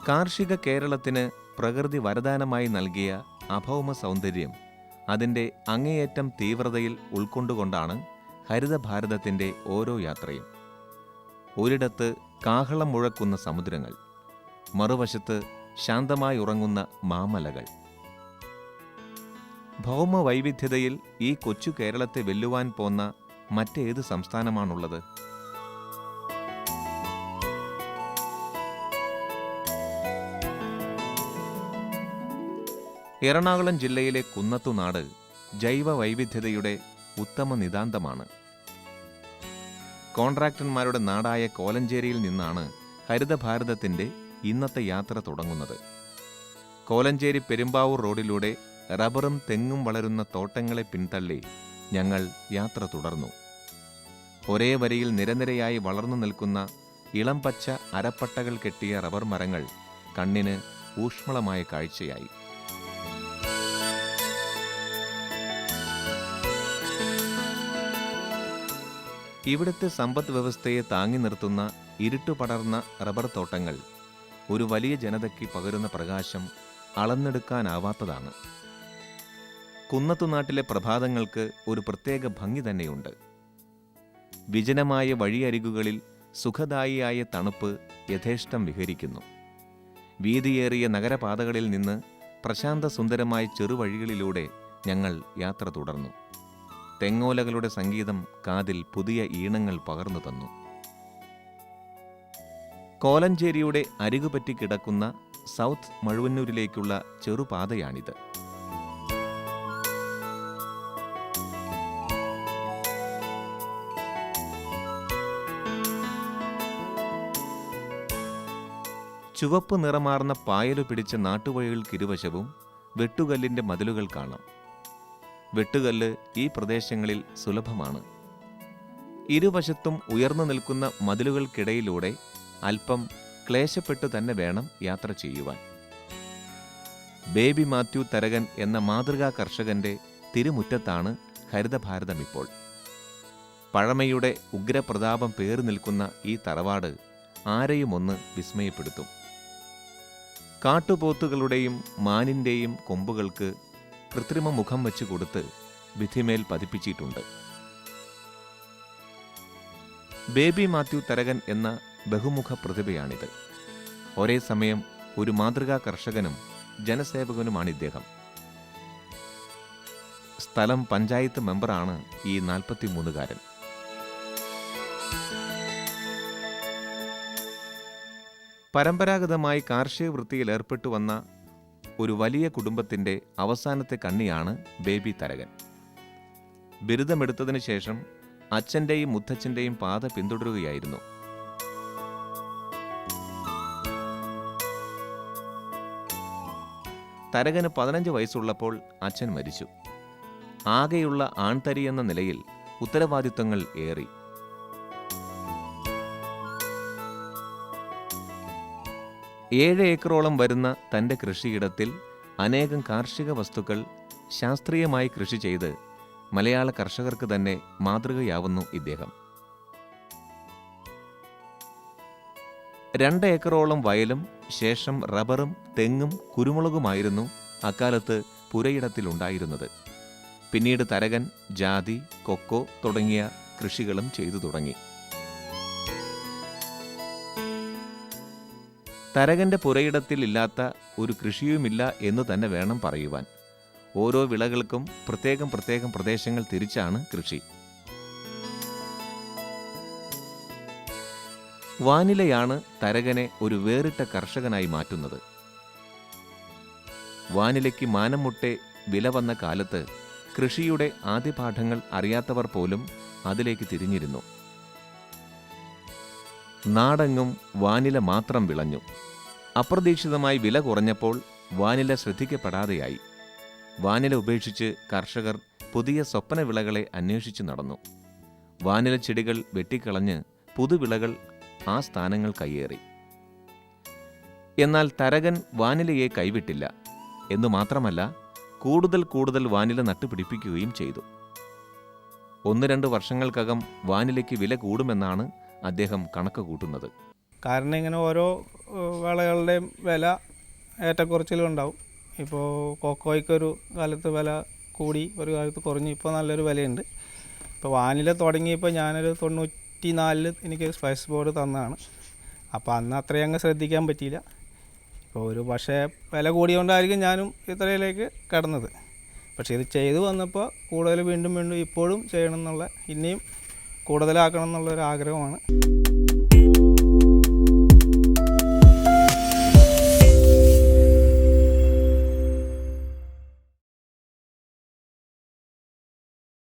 കാർഷിക കേരളത്തിന് പ്രകൃതി വരദാനമായി നൽകിയ അഭൗമ സൗന്ദര്യം അതിൻ്റെ അങ്ങേയറ്റം തീവ്രതയിൽ ഉൾക്കൊണ്ടുകൊണ്ടാണ് ഹരിതഭാരതത്തിൻ്റെ ഓരോ യാത്രയും. ഒരിടത്ത് കാഹളം മുഴക്കുന്ന സമുദ്രങ്ങൾ, മറുവശത്ത് ശാന്തമായി ഉറങ്ങുന്ന മാമലകൾ. ഭൗമ വൈവിധ്യതയിൽ ഈ കൊച്ചു കേരളത്തെ വെല്ലുവാൻ പോന്ന മറ്റേത് സംസ്ഥാനമാണുള്ളത്? എറണാകുളം ജില്ലയിലെ കുന്നത്തുനാട് ജൈവ വൈവിധ്യതയുടെ ഉത്തമ നിതാന്തമാണ്. കോൺട്രാക്ടർമാരുടെ നാടായ കോലഞ്ചേരിയിൽ നിന്നാണ് ഹരിതഭാരതത്തിൻ്റെ ഇന്നത്തെ യാത്ര തുടങ്ങുന്നത്. കോലഞ്ചേരി പെരുമ്പാവൂർ റോഡിലൂടെ റബ്ബറും തെങ്ങും വളരുന്ന തോട്ടങ്ങളെ പിന്തള്ളി ഞങ്ങൾ യാത്ര തുടർന്നു. ഒരേ വരിയിൽ നിരനിരയായി വളർന്നു നിൽക്കുന്ന ഇളം പച്ച അരപ്പട്ടകൾ കെട്ടിയ റബ്ബർ മരങ്ങൾ കണ്ണിന് ഊഷ്മളമായ കാഴ്ചയായി. ഇവിടുത്തെ സമ്പദ് വ്യവസ്ഥയെ താങ്ങി നിർത്തുന്ന ഇരുട്ടുപടർന്ന റബ്ബർ തോട്ടങ്ങൾ ഒരു വലിയ ജനതയ്ക്ക് പകരുന്ന പ്രകാശം അളന്നെടുക്കാനാവാത്തതാണ്. കുന്നത്തുനാട്ടിലെ പ്രഭാതങ്ങൾക്ക് ഒരു പ്രത്യേക ഭംഗി തന്നെയുണ്ട്. വിജനമായ വഴിയരികുകളിൽ സുഖദായിയായ തണുപ്പ് യഥേഷ്ടം വിഹരിക്കുന്നു. വീതിയേറിയ നഗരപാതകളിൽ നിന്ന് പ്രശാന്ത സുന്ദരമായ ചെറുവഴികളിലൂടെ ഞങ്ങൾ യാത്ര തുടർന്നു. തെങ്ങോലകളുടെ സംഗീതം കാതിൽ പുതിയ ഈണങ്ങൾ പകർന്നു തന്നു. കോലഞ്ചേരിയുടെ അരികുപറ്റി കിടക്കുന്ന സൗത്ത് മഴുവന്നൂരിലേക്കുള്ള ചെറുപാതയാണിത്. ചുവപ്പ് നിറമാർന്ന പായലു പിടിച്ച നാട്ടുവഴികൾക്കിരുവശവും വെട്ടുകല്ലിൻ്റെ മതിലുകൾ കാണാം. വെട്ടുകല്ല് ഈ പ്രദേശങ്ങളിൽ സുലഭമാണ്. ഇരുവശത്തും ഉയർന്നു നിൽക്കുന്ന മതിലുകൾക്കിടയിലൂടെ അല്പം ക്ലേശപ്പെട്ടു തന്നെ വേണം യാത്ര ചെയ്യുവാൻ. ബേബി മാത്യു തരകൻ എന്ന മാതൃകാ കർഷകന്റെ തിരുമുറ്റത്താണ് ഹരിതഭാരതം ഇപ്പോൾ. പഴമയുടെ ഉഗ്രപ്രതാപം പേറി നിൽക്കുന്ന ഈ തറവാട് ആരെയും ഒന്ന് വിസ്മയപ്പെടുത്തും. കാട്ടുപോത്തുകളുടെയും മാനിൻ്റെയും കൊമ്പുകൾക്ക് കൃത്രിമ മുഖം വെച്ച് കൊടുത്ത് വിധിമേൽ പതിപ്പിച്ചിട്ടുണ്ട്. ബേബി മാത്യു തരകൻ എന്ന ബഹുമുഖ പ്രതിഭയാണിത്. ഒരേ സമയം ഒരു മാതൃകാ കർഷകനും ജനസേവകനുമാണിദ്ദേഹം. സ്ഥലം പഞ്ചായത്ത് മെമ്പറാണ് ഈ 43കാരൻ. പരമ്പരാഗതമായി കാർഷിക വൃത്തിയിൽ ഏർപ്പെട്ടു വന്ന ഒരു വലിയ കുടുംബത്തിൻ്റെ അവസാനത്തെ കണ്ണിയാണ് ബേബി തരകൻ. ബിരുദമെടുത്തതിനു ശേഷം അച്ഛൻ്റെയും മുത്തച്ഛൻ്റെയും പാത പിന്തുടരുകയായിരുന്നു. തരകന് 15 വയസ്സുള്ളപ്പോൾ അച്ഛൻ മരിച്ചു. ആകെയുള്ള ആൺതരി എന്ന നിലയിൽ ഉത്തരവാദിത്തങ്ങൾ ഏറി. ഏഴ് ഏക്കറോളം വരുന്ന തൻ്റെ കൃഷിയിടത്തിൽ അനേകം കാർഷിക വസ്തുക്കൾ ശാസ്ത്രീയമായി കൃഷി ചെയ്ത് മലയാള കർഷകർക്ക് തന്നെ മാതൃകയാവുന്നു ഇദ്ദേഹം. 2 ഏക്കറോളം വയലും ശേഷം റബ്ബറും തെങ്ങും കുരുമുളകുമായിരുന്നു അക്കാലത്ത് പുരയിടത്തിലുണ്ടായിരുന്നത്. പിന്നീട് തരകൻ ജാതി, കൊക്കോ തുടങ്ങിയ കൃഷികളും ചെയ്തു തുടങ്ങി. തരകന്റെ പുരയിടത്തിൽ ഇല്ലാത്ത ഒരു കൃഷിയുമില്ല എന്നു തന്നെ വേണം പറയുവാൻ. ഓരോ വിളകൾക്കും പ്രത്യേകം പ്രദേശങ്ങൾ തിരിച്ചാണ് കൃഷി. വാനിലയാണ് തരകനെ ഒരു വേറിട്ട കർഷകനായി മാറ്റുന്നത്. വാനിലയ്ക്ക് മാനം മുട്ടെ വില വന്ന കാലത്ത് കൃഷിയുടെ ആദ്യപാഠങ്ങൾ അറിയാത്തവർ പോലും അതിലേക്ക് തിരിഞ്ഞിരുന്നു. നാടെങ്ങും വാനില മാത്രം വിളഞ്ഞു. അപ്രതീക്ഷിതമായി വില കുറഞ്ഞപ്പോൾ വാനില ശ്രദ്ധിക്കപ്പെടാതെയായി. വാനില ഉപേക്ഷിച്ച് കർഷകർ പുതിയ സ്വപ്ന വിളകളെ അന്വേഷിച്ചു നടന്നു. വാനില ചെടികൾ വെട്ടിക്കളഞ്ഞ് പുതുവിളകൾ ആ സ്ഥാനങ്ങൾ കയ്യേറി. എന്നാൽ തരകൻ വാനിലയെ കൈവിട്ടില്ല. എന്നു മാത്രമല്ല, കൂടുതൽ വാനില നട്ടുപിടിപ്പിക്കുകയും ചെയ്തു. 1-2 വർഷങ്ങൾക്കകം വാനിലയ്ക്ക് വില കൂടുമെന്നാണ് അദ്ദേഹം കണക്ക് കൂട്ടുന്നത്. കാരണം ഇങ്ങനെ ഓരോ വിളകളുടെയും വില ഏറ്റക്കുറച്ചിലും ഉണ്ടാവും. ഇപ്പോൾ കൊക്കോയ്ക്കൊരു കാലത്ത് വില കൂടി, ഒരു കാലത്ത് കുറഞ്ഞു, ഇപ്പോൾ നല്ലൊരു വിലയുണ്ട്. ഇപ്പോൾ വാനില തുടങ്ങിയപ്പോൾ ഞാനൊരു 94 എനിക്ക് സ്പൈസ് ബോർഡ് തന്നതാണ്. അപ്പോൾ അന്ന് അത്രയും അങ്ങ് ശ്രദ്ധിക്കാൻ പറ്റിയില്ല. ഇപ്പോൾ ഒരു പക്ഷേ വില കൂടിയോണ്ടായിരിക്കും ഞാനും ഇത്രയിലേക്ക് കടന്നത്. പക്ഷേ ഇത് ചെയ്തു വന്നപ്പോൾ കൂടുതൽ വീണ്ടും ഇപ്പോഴും ചെയ്യണം എന്നുള്ള, ഇനിയും കൂടുതലാക്കണം എന്നുള്ളൊരു ആഗ്രഹമാണ്.